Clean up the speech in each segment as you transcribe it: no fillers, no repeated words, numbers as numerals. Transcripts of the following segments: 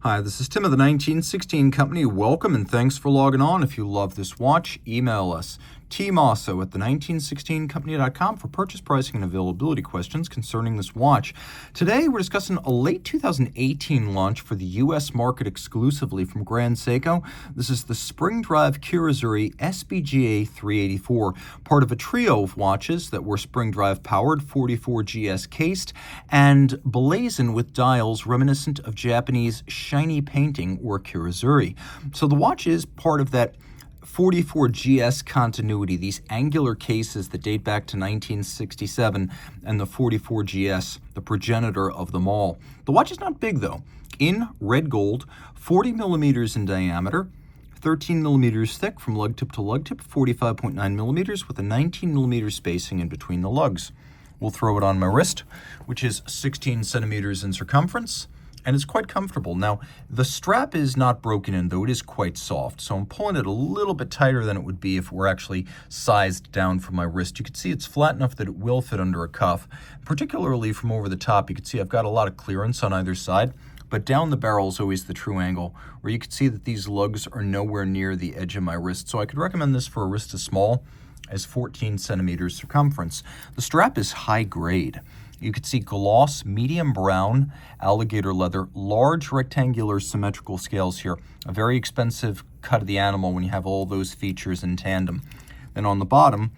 Hi, this is Tim of the 1916 Company. Welcome and thanks for logging on. If you love this watch, email us, Team Mosso at the1916company.com for purchase pricing and availability questions concerning this watch. Today, we're discussing a late 2018 launch for the U.S. market exclusively from Grand Seiko. This is the spring drive Kirazuri SBGA384, part of a trio of watches that were spring drive powered, 44GS cased, and blazoned with dials reminiscent of Japanese shiny painting or Kirazuri. So the watch is part of that 44GS continuity, these angular cases that date back to 1967, and the 44GS, the progenitor of them all. The watch is not big though. In red gold, 40 millimeters in diameter, 13 millimeters thick from lug tip to lug tip, 45.9 millimeters with a 19 millimeter spacing in between the lugs. We'll throw it on my wrist, which is 16 centimeters in circumference, and it's quite comfortable. Now, the strap is not broken in, though it is quite soft, so I'm pulling it a little bit tighter than it would be if it were actually sized down from my wrist. You can see it's flat enough that it will fit under a cuff. Particularly from over the top, you can see I've got a lot of clearance on either side, but down the barrel is always the true angle, where you can see that these lugs are nowhere near the edge of my wrist, so I could recommend this for a wrist as small as 14 centimeters circumference. The strap is high grade. You can see gloss, medium brown, alligator leather, large rectangular symmetrical scales here. A very expensive cut of the animal when you have all those features in tandem. Then on the bottom,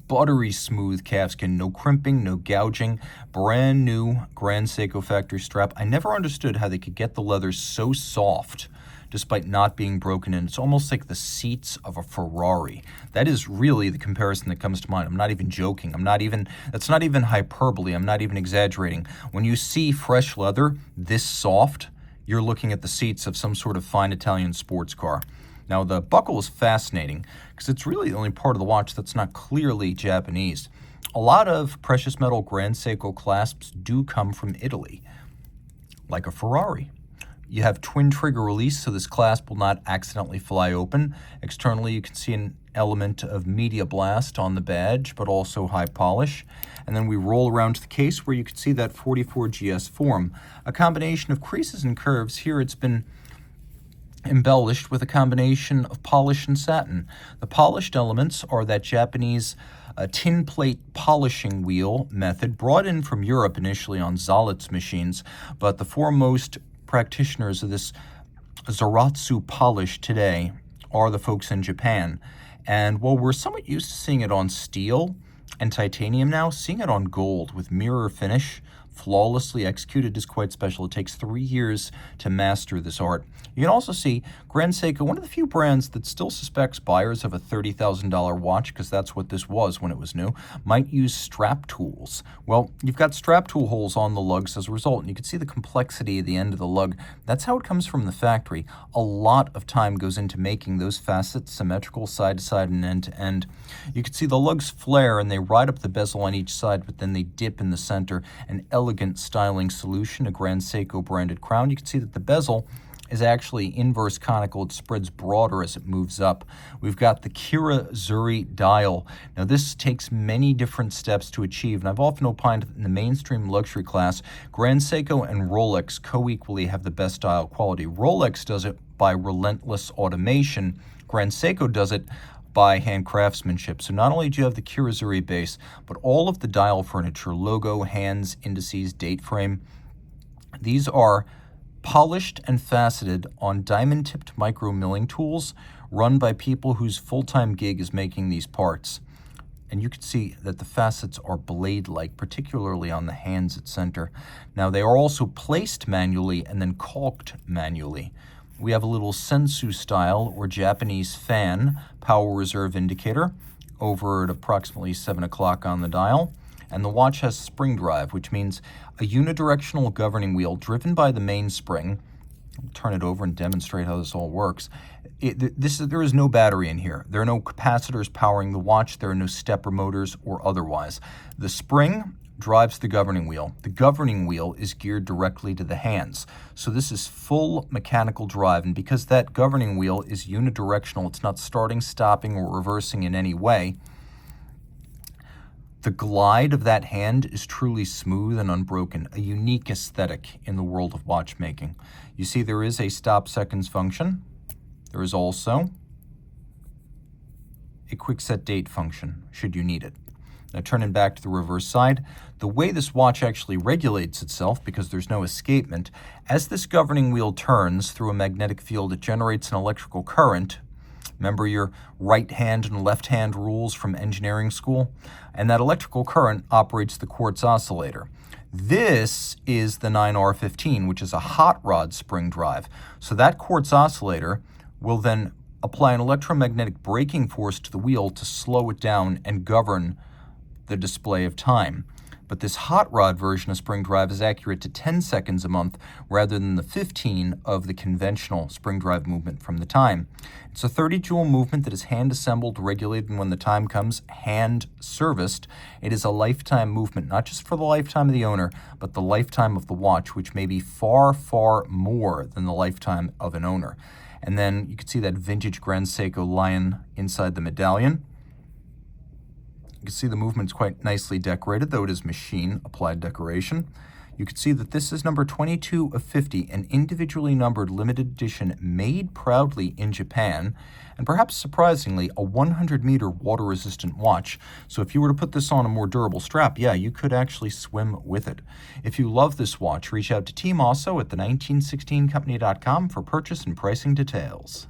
buttery smooth calfskin, no crimping, no gouging, brand new Grand Seiko factory strap. I never understood how they could get the leather so soft despite not being broken in. It's almost like the seats of a Ferrari. That is really the comparison that comes to mind. I'm not even joking. That's not even hyperbole. I'm not even exaggerating. When you see fresh leather this soft, you're looking at the seats of some sort of fine Italian sports car. Now, the buckle is fascinating because it's really the only part of the watch that's not clearly Japanese. A lot of precious metal Grand Seiko clasps do come from Italy, like a Ferrari. You have twin trigger release, so this clasp will not accidentally fly open. Externally, you can see an element of media blast on the badge, but also high polish. And then we roll around to the case where you can see that 44GS form. A combination of creases and curves. Here it's been embellished with a combination of polish and satin. The polished elements are that Japanese tin plate polishing wheel method, brought in from Europe initially on Zaratsu machines, but the foremost practitioners of this Zaratsu polish today are the folks in Japan. And while we're somewhat used to seeing it on steel and titanium now, seeing it on gold with mirror finish, flawlessly executed, is quite special. It takes 3 years to master this art. You can also see Grand Seiko, one of the few brands that still suspects buyers of a $30,000 watch, because that's what this was when it was new, might use strap tools. Well, you've got strap tool holes on the lugs as a result, and you can see the complexity at the end of the lug. That's how it comes from the factory. A lot of time goes into making those facets symmetrical side to side and end to end. You can see the lugs flare and they ride up the bezel on each side, but then they dip in the center. An elegant styling solution, a Grand Seiko branded crown. You can see that the bezel is actually inverse conical. It spreads broader as it moves up. We've got the Kirazuri dial. Now this takes many different steps to achieve, and I've often opined that in the mainstream luxury class, Grand Seiko and Rolex co-equally have the best dial quality. Rolex does it by relentless automation. Grand Seiko does it by hand craftsmanship. So not only do you have the Kirazuri base, but all of the dial furniture, logo, hands, indices, date frame, these are polished and faceted on diamond-tipped micro milling tools run by people whose full-time gig is making these parts. And you can see that the facets are blade-like, particularly on the hands at center. Now, they are also placed manually and then caulked manually. We have a little sensu style or Japanese fan power reserve indicator over at approximately 7 o'clock on the dial. And the watch has spring drive, which means a unidirectional governing wheel driven by the mainspring. I'll turn it over and demonstrate how this all works. There is no battery in here. There are no capacitors powering the watch. There are no stepper motors or otherwise. The spring drives the governing wheel. The governing wheel is geared directly to the hands. So this is full mechanical drive, and because that governing wheel is unidirectional, it's not starting, stopping, or reversing in any way, The glide of that hand is truly smooth and unbroken, a unique aesthetic in the world of watchmaking. You see there is a stop seconds function. There is also a quick set date function, should you need it. Now turning back to the reverse side, the way this watch actually regulates itself, because there's no escapement, as this governing wheel turns through a magnetic field, it generates an electrical current. Remember your right hand and left hand rules from engineering school? And that electrical current operates the quartz oscillator. This is the 9R15, which is a hot rod spring drive. So that quartz oscillator will then apply an electromagnetic braking force to the wheel to slow it down and govern the display of time. But this hot rod version of spring drive is accurate to 10 seconds a month rather than the 15 of the conventional spring drive movement from the time. It's a 30-joule movement that is hand-assembled, regulated, and when the time comes, hand-serviced. It is a lifetime movement, not just for the lifetime of the owner, but the lifetime of the watch, which may be far, far more than the lifetime of an owner. And then you can see that vintage Grand Seiko lion inside the medallion. You can see the movement's quite nicely decorated, though it is machine-applied decoration. You can see that this is number 22 of 50, an individually numbered limited edition made proudly in Japan, and perhaps surprisingly, a 100-meter water-resistant watch. So if you were to put this on a more durable strap, yeah, you could actually swim with it. If you love this watch, reach out to Team Mosso at the 1916company.com for purchase and pricing details.